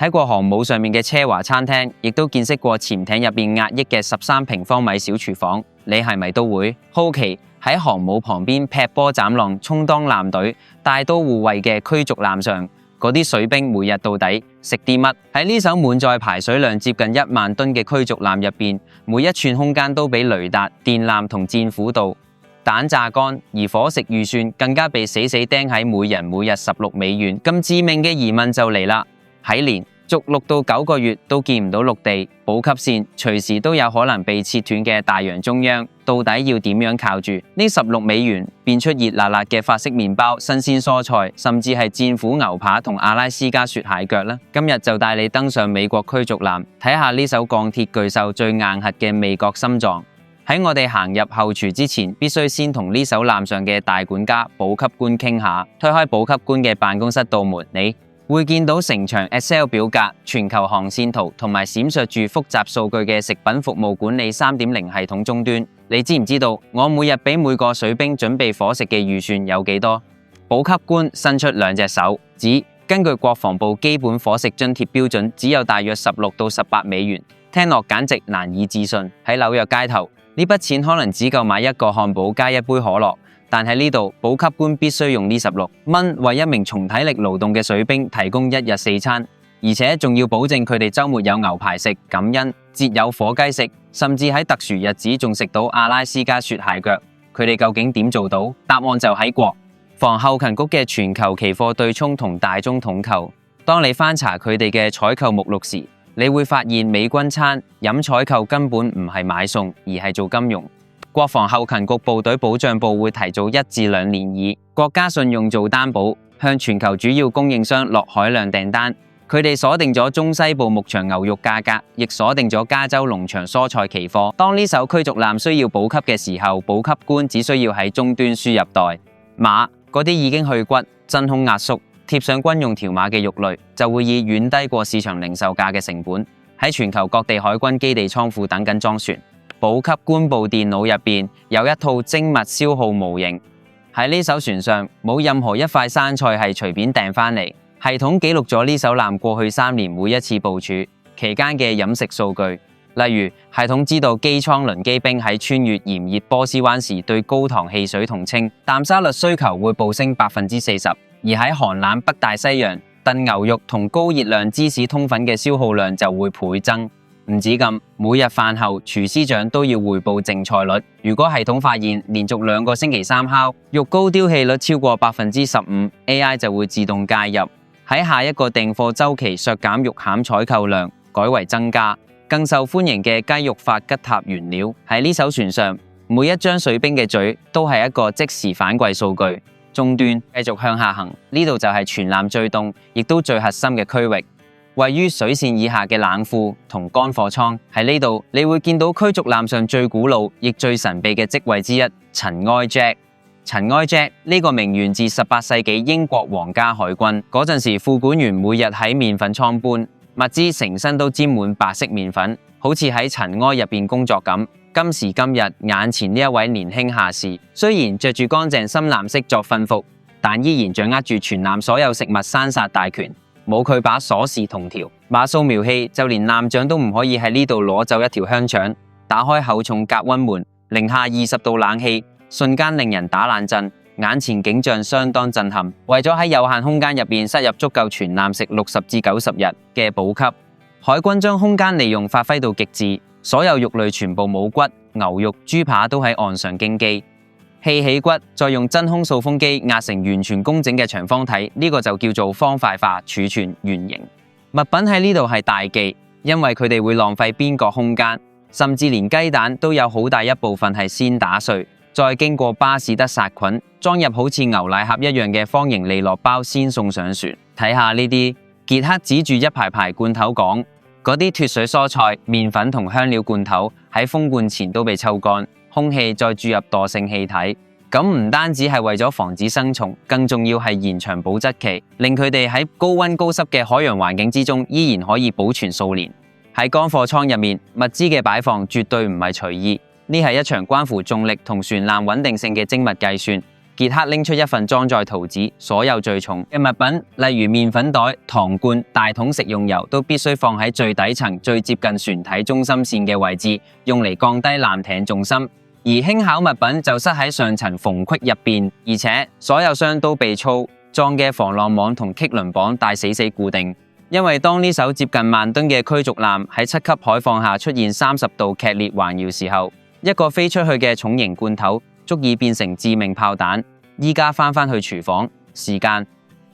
睇過航母上面嘅奢華餐廳，亦都見識過潛艇入邊壓抑嘅13平方米小廚房，你係咪都會好奇喺航母旁邊劈波斬浪充當艦隊帶刀護衛嘅驅逐艦上嗰啲水兵每日到底食啲乜？喺呢艘滿載排水量接近1萬噸嘅驅逐艦入邊，每一寸空間都俾雷達、電纜同戰斧導彈榨乾，而伙食預算更加被死死釘喺每人每日16美元。咁致命嘅疑問就嚟啦，喺連續6到9個月都見唔到陸地補給線，隨時都有可能被切斷嘅大洋中央，到底要點樣靠住呢16美元變出熱辣辣嘅法式麵包、新鮮蔬菜，甚至係戰斧牛扒同阿拉斯加雪蟹腳呢？今日就帶你登上美國驅逐艦，睇下呢艘鋼鐵巨獸最硬核嘅味覺心臟。喺我哋行入後廚之前，必須先同呢艘艦上嘅大管家補給官傾下。推開補給官嘅辦公室道門，你會見到成場 Excel 表格、全球航線圖同埋閃爍住複雜數據嘅食品服務管理 3.0 系統終端。你知唔知道我每日俾每個水兵準備伙食嘅預算有幾多？補給官伸出2隻手指，根據國防部基本伙食津貼標準，只有大約16到18美元，聽落簡直難以置信。喺紐約街頭，呢筆錢可能只夠買一個漢堡加一杯可樂。但喺呢度，補給官必須用呢16蚊為一名重體力勞動嘅水兵提供1日4餐，而且仲要保證佢哋週末有牛排食、感恩節有火雞食，甚至喺特殊日子仲食到阿拉斯加雪蟹腳。佢哋究竟點做到？答案就喺國防後勤局嘅全球期貨對沖同大宗統購。當你翻查佢哋嘅採購目錄時，你會發現美軍餐飲採購根本唔係買餸，而係做金融。國防後勤局部隊保障部會提早1至2年以國家信用做擔保，向全球主要供應商落海量訂單。佢哋鎖定咗中西部牧場牛肉價格，亦鎖定咗加州農場蔬菜期貨。當呢艘驅逐艦需要補給嘅時候，補給官只需要喺終端輸入代碼，嗰啲已經去骨、真空壓縮、貼上軍用條碼嘅肉類，就會以遠低過市場零售價嘅成本，喺全球各地海軍基地倉庫等緊裝船。補給官部電腦入邊有一套精密消耗模型，喺呢艘船上冇任何一塊生菜係隨便訂翻嚟。系統記錄咗呢艘艦過去3年每一次部署期間嘅飲食數據，例如系統知道機艙輪機兵喺穿越炎熱波斯灣時對高糖汽水同稱氮沙律需求會暴升40%，而喺寒冷北大西洋燉牛肉同高熱量芝士通粉嘅消耗量就會倍增。唔止咁，每日飯後廚師長都要匯報淨菜率。如果系統發現連續2個星期3烤肉高丟棄率超過15%，AI 就會自動介入，喺下一個訂貨週期削減肉餡採購量，改為增加更受歡迎嘅雞肉法吉塔原料。喺呢艘船上，每一張水兵嘅嘴都係一個即時反饋數據。終端繼續向下行，呢度就係全艦最凍亦都最核心嘅區域。位於水線以下嘅冷庫同乾貨倉，喺呢度你會見到驅逐艦上最古老亦最神秘嘅職位之一——塵埃 Jack。塵埃 Jack 呢個名源自18世紀英國皇家海軍，嗰陣時副管員每日喺麵粉倉搬物資，成身都沾滿白色麵粉，好似喺塵埃入邊工作咁。今時今日，眼前呢一位年輕下士，雖然着住乾淨深藍色作訓服，但依然掌握住全艦所有食物生殺大權。冇佢把鎖匙同條碼掃描器，就連艦長都唔可以喺呢度攞走一條香腸。打開厚重隔溫門，零下20度冷氣，瞬間令人打冷震。眼前景象相當震撼。為咗喺有限空間入邊塞入足夠全艦食60至90日嘅補給，海軍將空間利用發揮到極致，所有肉類全部冇骨，牛肉、豬扒都喺岸上經機。氣起骨，再用真空掃風機壓成完全工整嘅長方體，呢個就叫做方塊化儲存原型。物品喺呢度係大忌，因為佢哋會浪費邊角空間，甚至連雞蛋都有好大一部分係先打碎，再經過巴士德殺菌，裝入好似牛奶盒一樣嘅方形利樂包，先送上船。睇下呢啲，傑克指住一排排罐頭講，嗰啲脫水蔬菜、麵粉同香料罐頭喺封罐前都被抽乾。空氣再注入惰性氣體，咁唔單止係為咗防止生蟲，更重要係延長保質期，令佢哋喺高溫高濕嘅海洋環境之中依然可以保存數年。喺乾貨倉入面，物資嘅擺放絕對唔係隨意，呢係一場關乎重力同船艦穩定性嘅精密計算。傑克拎出一份裝載圖紙，所有最重嘅物品，例如麵粉袋、糖罐、大桶食用油，都必須放喺最底層、最接近船體中心線嘅位置，用嚟降低艦艇重心。而輕巧物品就塞喺上層縫隙入邊，而且所有箱都被粗壯嘅防浪網同棘輪綁帶死固定。因為當呢艘接近萬噸嘅驅逐艦喺7級海況下出現30度劇烈環繞時候，一個飛出去嘅重型罐頭足以變成致命炮彈。依家返去廚房，時間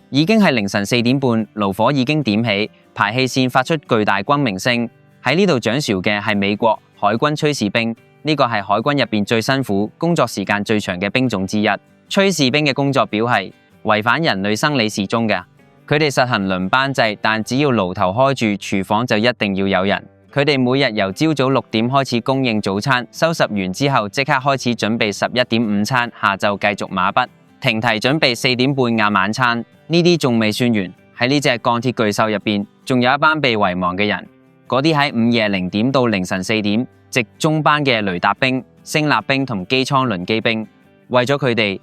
已經係凌晨4點半，爐火已經點起，排氣扇發出巨大轟鳴聲。喺呢度掌勺嘅係美國海軍炊事兵，呢個係海軍入邊最辛苦、工作時間最長嘅兵種之一。炊事兵嘅工作表係違反人類生理時鐘嘅。佢哋實行輪班制，但只要爐頭開住，廚房就一定要有人。佢哋每日由朝早6點開始供應早餐，收拾完之後即刻開始準備11點午餐，下晝繼續碼筆，停題準備4點半晏晚餐。呢啲仲未算完，喺呢隻鋼鐵巨獸入邊，仲有一班被遺忘嘅人，嗰啲喺午夜0點到凌晨4點值中班嘅雷達兵、聲納兵同機艙輪機兵。為咗佢哋，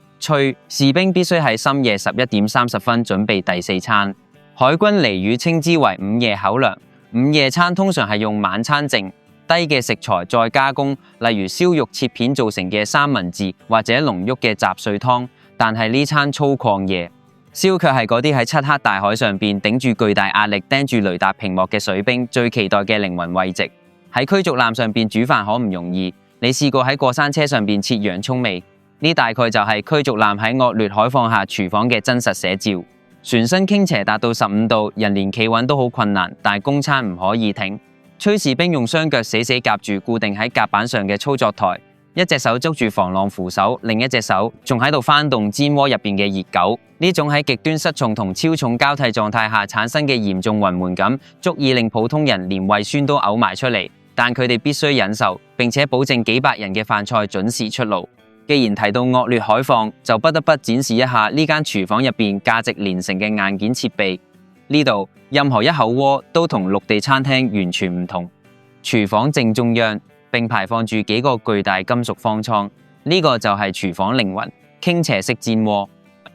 士兵必須喺深夜11點30分準備第4餐。海軍俚語稱之為午夜口糧。午夜餐通常係用晚餐剩低嘅食材再加工，例如燒肉切片做成嘅三文治或者濃郁嘅雜碎湯。但係呢餐粗獷夜宵卻係嗰啲喺漆黑大海上邊頂住巨大壓力盯住雷達屏幕嘅水兵最期待嘅靈魂慰藉。喺驅逐艦上邊煮飯可唔容易，你試過喺過山車上邊切洋蔥未？呢大概就係驅逐艦喺惡劣海況下廚房嘅真實寫照。船身傾斜達到15度，人連企穩都好困難，但公餐唔可以停。炊事兵用雙腳死夾住固定喺甲板上嘅操作台，一隻手捉住防浪扶手，另一隻手仲喺度翻動煎鍋入邊嘅熱狗。呢種喺極端失重同超重交替狀態下產生嘅嚴重暈悶感，足以令普通人連胃酸都嘔埋出嚟。但佢哋必須忍受，並且保證幾百人嘅飯菜準時出爐。既然提到惡劣海況，就不得不展示一下呢間廚房入邊價值連城嘅硬件設備。呢度任何一口鍋都同陸地餐廳完全唔同。廚房正中央並排放住幾個巨大金屬方艙，呢個就係廚房靈魂——傾斜式煎鍋。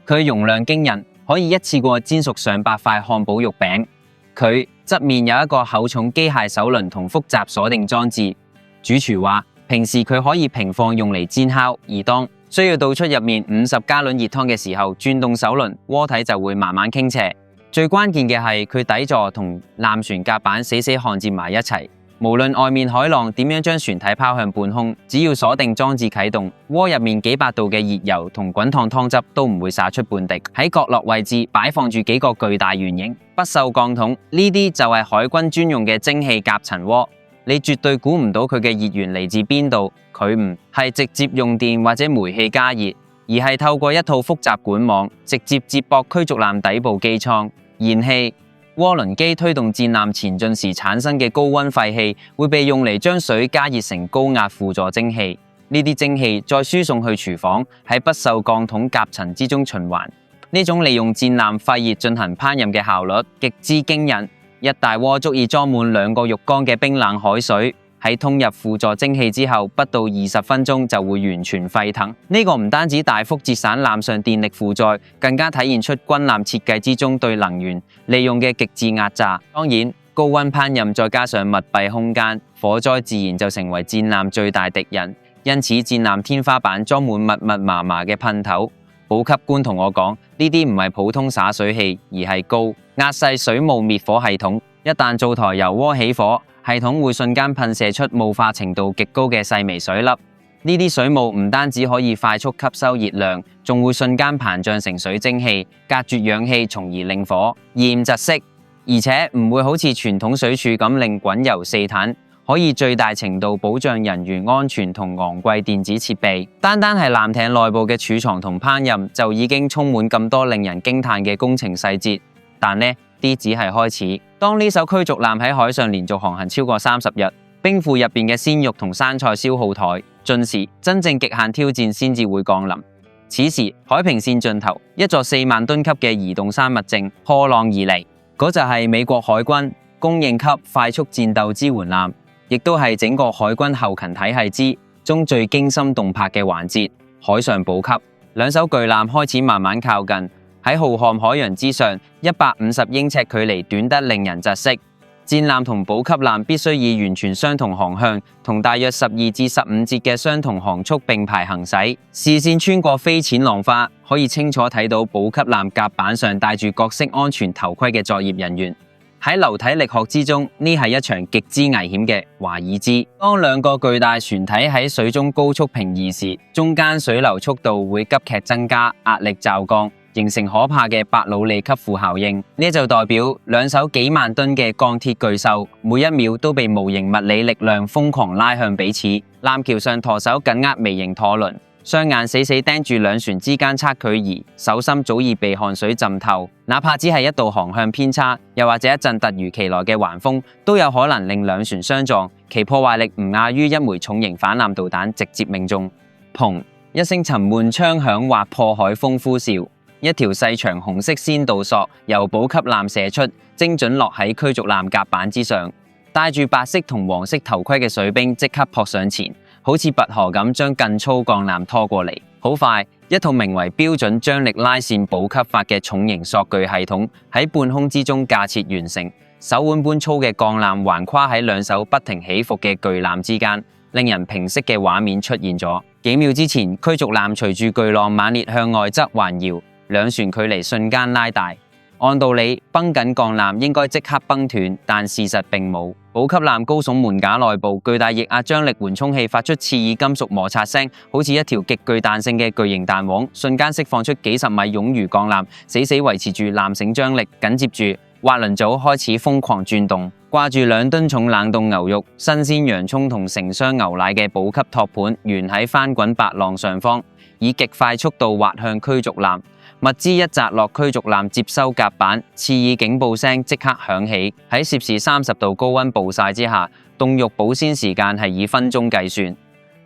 佢容量驚人，可以一次過煎熟上百塊漢堡肉餅。佢側面有一個厚重機械手輪同複雜鎖定裝置。主廚話，平時佢可以平放用嚟煎烤，而當需要倒出入面50加侖熱湯嘅時候，轉動手輪，鍋體就會慢慢傾斜。最關鍵嘅係佢底座同艦船甲板死焊接埋一齊，無論外面海浪點樣將船體拋向半空，只要鎖定裝置啟動，鍋入面幾百度嘅熱油同滾燙湯汁都唔會灑出半滴。喺角落位置擺放住幾個巨大圓形不鏽鋼桶，呢啲就係海軍專用嘅蒸汽夾層鍋。你絕對估唔到佢嘅熱源嚟自邊度，佢唔係直接用電或者煤氣加熱，而係透過一套複雜管網直接接駁驅逐艦底部機艙。燃氣渦輪機推動戰艦前進時產生嘅高溫廢氣會被用嚟將水加熱成高壓輔助蒸汽，呢啲蒸汽再輸送去廚房，喺不鏽鋼桶夾層之中循環。呢種利用戰艦廢熱進行烹飪嘅效率極之驚人。一大鍋足以裝滿2個浴缸嘅冰冷海水，喺通入輔助蒸汽之後，不到20分鐘就會完全沸騰。呢個唔單止大幅節省艦上電力負載，更加體現出軍艦設計之中對能源利用嘅極致壓榨。當然，高溫烹飪再加上密閉空間，火災自然就成為戰艦最大敵人。因此，戰艦天花板裝滿密麻嘅噴頭。補給官同我講，呢啲唔係普通灑水器，而係高壓細水霧滅火系統。一旦灶台油鍋起火，系統會瞬間噴射出霧化程度極高嘅細微水粒。呢啲水霧唔單止可以快速吸收熱量，仲會瞬間膨脹成水蒸氣，隔絕氧氣，從而令火焰窒息，而且唔會好似傳統水柱咁令滾油四溂。可以最大程度保障人員安全同昂貴電子設備。單係艦艇內部嘅儲藏同烹飪就已經充滿咁多令人驚嘆嘅工程細節。但呢啲只係開始。當呢艘驅逐艦喺海上連續航行超過30日，冰庫入邊嘅鮮肉同生菜消耗殆盡時，真正極限挑戰先至會降臨。此時海平線盡頭，一座4萬噸級嘅移動山脈正破浪而嚟。嗰就係美國海軍供應級快速戰鬥支援艦。亦都係整個海軍後勤體系之中最驚心動魄嘅環節——海上補給。兩艘巨艦開始慢慢靠近，喺浩瀚海洋之上，150英尺距離短得令人窒息。戰艦同補給艦必須以完全相同航向，同大約12至15節嘅相同航速並排行駛。視線穿過飛濺浪花，可以清楚睇到補給艦甲板上戴住各式安全頭盔嘅作業人員。喺流體力學之中，呢係一場極之危險嘅華爾茲。當兩個巨大船體喺水中高速平移時，中間水流速度會急劇增加，壓力驟降，形成可怕嘅伯努利級負效應。呢就代表兩艘幾萬噸嘅鋼鐵巨獸，每一秒都被無形物理力量瘋狂拉向彼此。艦橋上舵手緊握微型舵輪，雙眼死死盯住兩船之間測距儀，手心早已被汗水浸透。哪怕只係一道航向偏差，又或者一陣突如其來嘅橫風，都有可能令兩船相撞，其破壞力唔亞於一枚重型反艦導彈直接命中。砰！一聲沉悶槍響劃破海風呼嘯，一條細長紅色先導索由補給艦射出，精準落喺驅逐艦甲板之上。戴住白色同黃色頭盔嘅水兵即刻撲上前，好似拔河咁將更粗鋼艦拖過嚟。好快，一套名為標準張力拉線補給法嘅重型索具系統喺半空之中架設完成。手腕般粗嘅鋼艦橫跨喺兩艘不停起伏嘅巨艦之間，令人平息嘅畫面出現咗。幾秒之前，驅逐艦隨住巨浪猛烈向外側環繞，兩船距離瞬間拉大。按道理，繃緊鋼艦應該即刻崩斷，但事實並冇。補給艦高聳門架內部巨大液壓張力緩衝器發出刺耳金屬摩擦聲，好似一條極具彈性嘅巨型彈簧，瞬間釋放出幾十米冗餘鋼纜，死死維持住艦繩張力。緊接住，滑輪組開始瘋狂轉動，掛住2噸重冷凍牛肉、新鮮洋蔥同成箱牛奶嘅補給托盤懸喺翻滾白浪上方，以極快速度滑向驅逐艦。物資一擲落驅逐艦接收甲板，刺耳警報聲即刻響起。喺攝氏30度高溫暴曬之下，凍肉保鮮時間係以分鐘計算。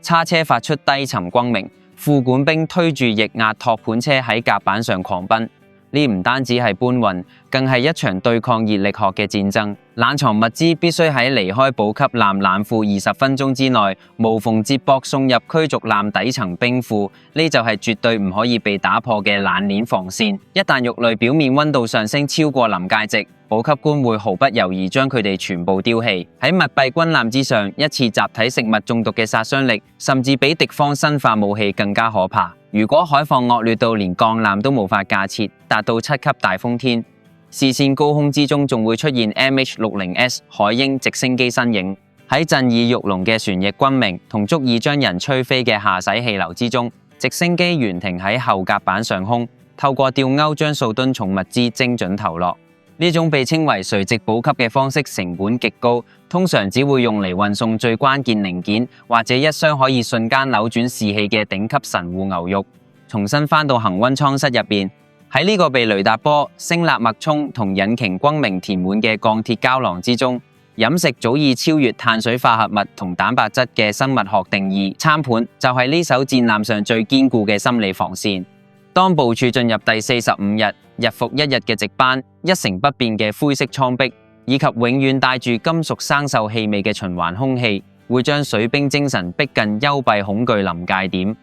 叉車發出低沉轟鳴，副管兵推住液壓托盤車喺甲板上狂奔。呢唔單止係搬運，更係一場對抗熱力學嘅戰爭。冷藏物資必須喺離開補給艦冷庫20分鐘之內，無縫接駁送入驅逐艦底層冰庫。呢就係絕對唔可以被打破嘅冷鏈防線。一旦肉類表面溫度上升超過臨界值，補給官會毫不猶豫將佢哋全部丟棄。喺密閉軍艦之上，一次集體食物中毒嘅殺傷力，甚至比敵方生化武器更加可怕。如果海況惡劣到連鋼艦都無法架設，達到7級大風天，視線高空之中仲會出現 MH-60S 海鷹直升機身影。喺震耳欲聾嘅旋翼轟鳴同足以將人吹飛嘅下洗氣流之中，直升機懸停喺後甲板上空，透過吊鈎將數噸重物資精準投落。呢種被稱為垂直補給嘅方式成本極高，通常只會用嚟運送最關鍵零件，或者一箱可以瞬間扭轉士氣嘅頂級神戶牛肉。重新返到恆溫艙室入邊，喺呢個被雷達波、聲納脈衝同引擎轟鳴填滿嘅鋼鐵膠囊之中，飲食早已超越碳水化合物同蛋白質嘅生物學定義。餐盤就係呢艘戰艦上最堅固嘅心理防線。當部署進入第45日，日復一日嘅值班，一成不變嘅灰色艙壁，以及永遠帶住金屬生鏽氣味嘅循環空氣，會將水兵精神逼近幽閉恐懼臨界點。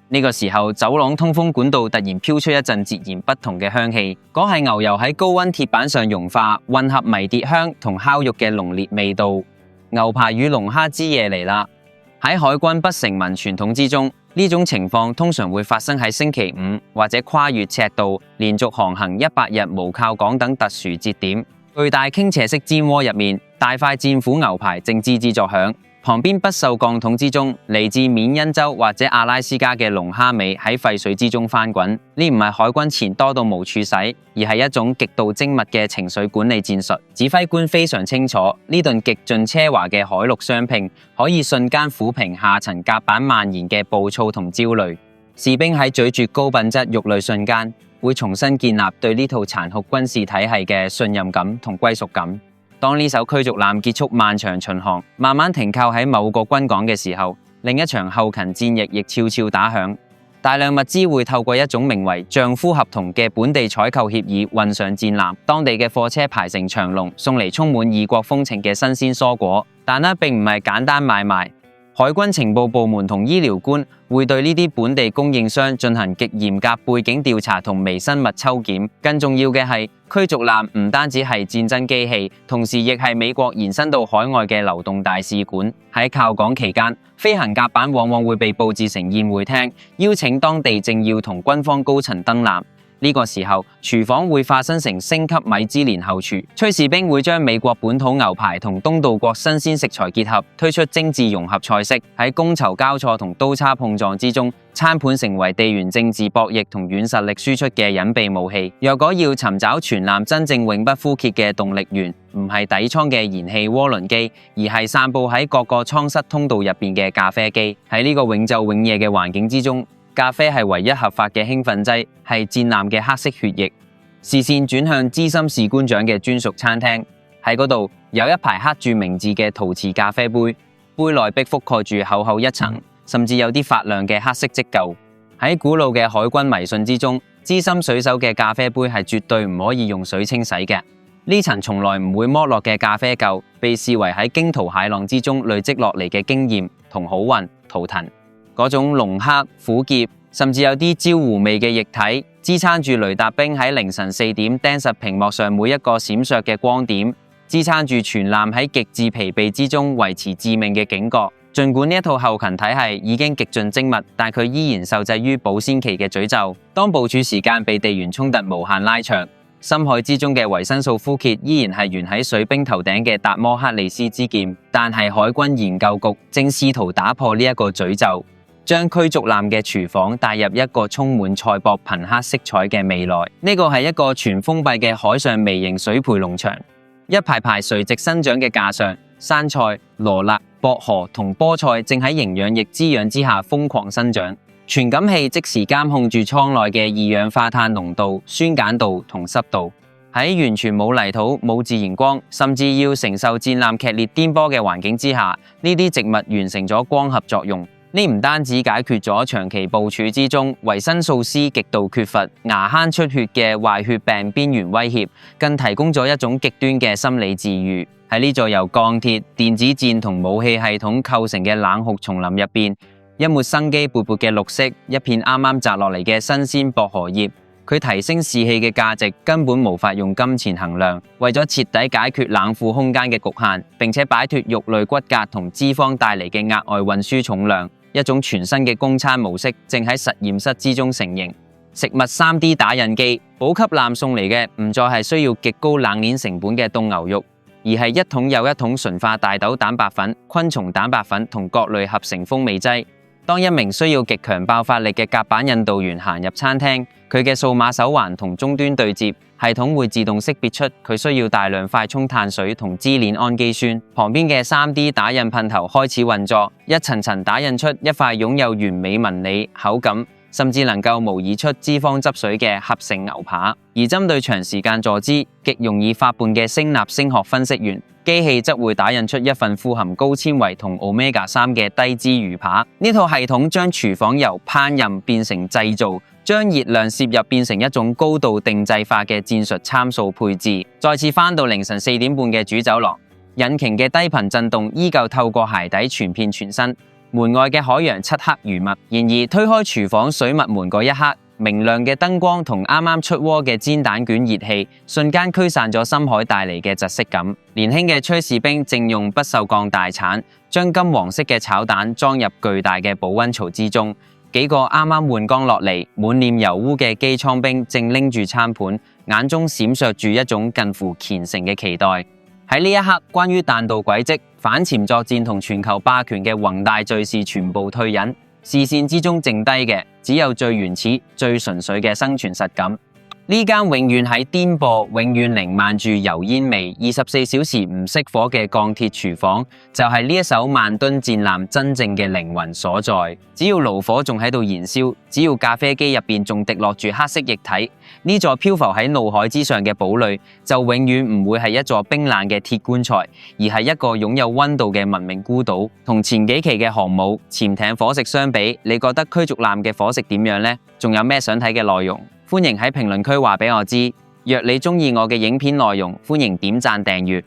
呢個時候，走廊通風管道突然飄出一陣截然不同嘅香氣，嗰係牛油喺高溫鐵板上融化，混合迷迭香同烤肉嘅濃烈味道。牛排與龍蝦之夜嚟啦！喺海軍不成文傳統之中，呢種情況通常會發生喺星期五或者跨越赤道、連續航行100日無靠港等特殊節點。巨大傾斜式煎鍋入面，大塊戰斧牛排正吱吱作響。旁邊不鏽鋼桶之中，嚟自緬因州或者阿拉斯加嘅龍蝦尾喺沸水之中翻滾。呢唔係海軍錢多到無處使，而係一種極度精密嘅情緒管理戰術。指揮官非常清楚，呢頓極盡奢華嘅海陸雙拼可以瞬間撫平下層甲板蔓延嘅暴躁同焦慮。士兵喺咀嚼高品質肉類瞬間，會重新建立對呢套殘酷軍事體系嘅信任感同歸屬感。當呢艘驅逐艦結束漫長巡航，慢慢停靠喺某個軍港嘅時候，另一場後勤戰役亦悄悄打響。大量物資會透過一種名為丈夫合同嘅本地採購協議運上戰艦，當地嘅貨車排成長龍，送嚟充滿異國風情嘅新鮮蔬果。但並唔係簡單買賣。海軍情報部門同醫療官會對呢啲本地供應商進行極嚴格背景調查同微生物抽檢。更重要嘅係，驅逐艦唔單止係戰爭機器，同時亦係美國延伸到海外嘅流動大使館。喺靠港期間，飛行甲板往往會被佈置成宴會廳，邀請當地政要同軍方高層登艦。呢個時候，廚房會化身成星級米芝蓮後廚，炊事兵會將美國本土牛排同東道國新鮮食材結合，推出精緻融合菜式。喺觥籌交錯同刀叉碰撞之中，餐盤成為地緣政治博弈同軟實力輸出嘅隱秘武器。若果要尋找全艦真正永不枯竭嘅動力源，唔係底艙嘅燃氣渦輪機，而係散佈喺各個艙室通道入邊嘅咖啡機。喺呢個永晝永夜嘅環境之中，咖啡係唯一合法嘅興奮劑，係戰艦嘅黑色血液。視線轉向資深士官長嘅專屬餐廳，喺嗰度有一排刻住名字嘅陶瓷咖啡杯，杯內壁覆蓋住厚厚一層，甚至有啲發亮嘅黑色積垢。喺古老嘅海軍迷信之中，資深水手嘅咖啡杯係絕對唔可以用水清洗嘅。呢層從來唔會剝落嘅咖啡垢，被視為喺驚濤駭浪之中累積落嚟嘅經驗同好運圖騰。嗰種濃黑、苦澀，甚至有啲焦糊味嘅液體，支撐住雷達兵喺凌晨4點釘實屏幕上每一個閃爍嘅光點，支撐住全艦喺極致疲憊之中維持致命嘅警覺。儘管呢一套後勤體系已經極盡精密，但佢依然受制於保鮮期嘅詛咒。當部署時間被地緣衝突無限拉長，深海之中嘅維生素枯竭依然係懸喺水兵頭頂嘅達摩克利斯之劍。但係海軍研究局正試圖打破呢一個詛咒，將驅逐艦嘅廚房帶入一個充滿賽博朋克色彩嘅未來。呢個係一個全封閉嘅海上微型水培農場，一排排垂直生長嘅架上，生菜、羅勒、薄荷同菠菜正喺營養液滋養之下瘋狂生長。傳感器即時監控住艙內嘅二氧化碳濃度、酸鹼度同濕度。喺完全冇泥土、冇自然光，甚至要承受戰艦劇烈顛簸嘅環境之下，呢啲植物完成咗光合作用。呢唔單止解決咗長期部署之中維生素 C 極度缺乏、牙坑出血嘅壞血病邊緣威脅，更提供咗一種極端嘅心理治癒。喺呢座由鋼鐵、電子戰同武器系統構成嘅冷酷叢林入邊，一抹生機勃勃嘅綠色，一片啱啱摘落嚟嘅新鮮薄荷葉，佢提升士氣嘅價值根本無法用金錢衡量。為咗徹底解決冷庫空間嘅局限，並且擺脫肉類骨骼同脂肪帶嚟嘅額外運輸重量，一種全新嘅供餐模式正喺實驗室之中成形。食物 3D 打印機，補給艦送嚟嘅唔再係需要極高冷鏈成本嘅凍牛肉，而係一桶又一桶純化大豆蛋白粉、昆蟲蛋白粉同各類合成風味劑。當一名需要極強爆發力嘅甲板印度員行入餐廳，佢嘅數碼手環同終端對接，系統會自動識別出佢需要大量快沖碳水同支鏈氨基酸。旁邊嘅 3D 打印噴頭開始運作，一層層打印出一塊擁有完美紋理、口感，甚至能夠模擬出脂肪汁水嘅合成牛扒。而針對長時間坐姿、極容易發胖嘅聲納聲學分析員，機器則會打印出一份富含高纖維同 Omega-3 嘅低脂魚扒。呢套系統將廚房由烹飪變成製造，將熱量攝入變成一種高度定制化嘅戰術參數配置。再次返到凌晨4點半嘅主走廊，引擎嘅低頻震動依舊透過鞋底傳遍全身。門外嘅海洋漆黑如墨，然而推開廚房水密門嗰一刻，明亮嘅燈光同啱啱出鍋嘅煎蛋卷熱氣，瞬間驅散咗深海帶嚟嘅窒息感。年輕嘅炊事兵正用不鏽鋼大鏟將金黃色嘅炒蛋裝入巨大嘅保溫槽之中。幾個啱啱換缸落嚟、滿臉油污嘅機艙兵正拎住餐盤，眼中閃爍住一種近乎虔誠嘅期待。喺呢一刻，關於彈道軌跡、反潛作戰同全球霸權嘅宏大敘事全部退隱，視線之中剩低嘅只有最原始、最純粹嘅生存實感。呢間永遠喺顛簸、永遠瀰漫住油煙味、24小時唔熄火嘅鋼鐵廚房，就係呢一艘萬噸戰艦真正嘅靈魂所在。只要爐火仲喺度燃燒，只要咖啡機入邊仲滴落住黑色液體，呢座漂浮喺怒海之上嘅堡壘，就永遠唔會係一座冰冷嘅鐵棺材，而係一個擁有溫度嘅文明孤島。同前幾期嘅航母、潛艇伙食相比，你覺得驅逐艦嘅伙食點樣呢？仲有咩想睇嘅內容？歡迎喺評論區話俾我知。若你鍾意我嘅影片內容，歡迎點讚訂閱。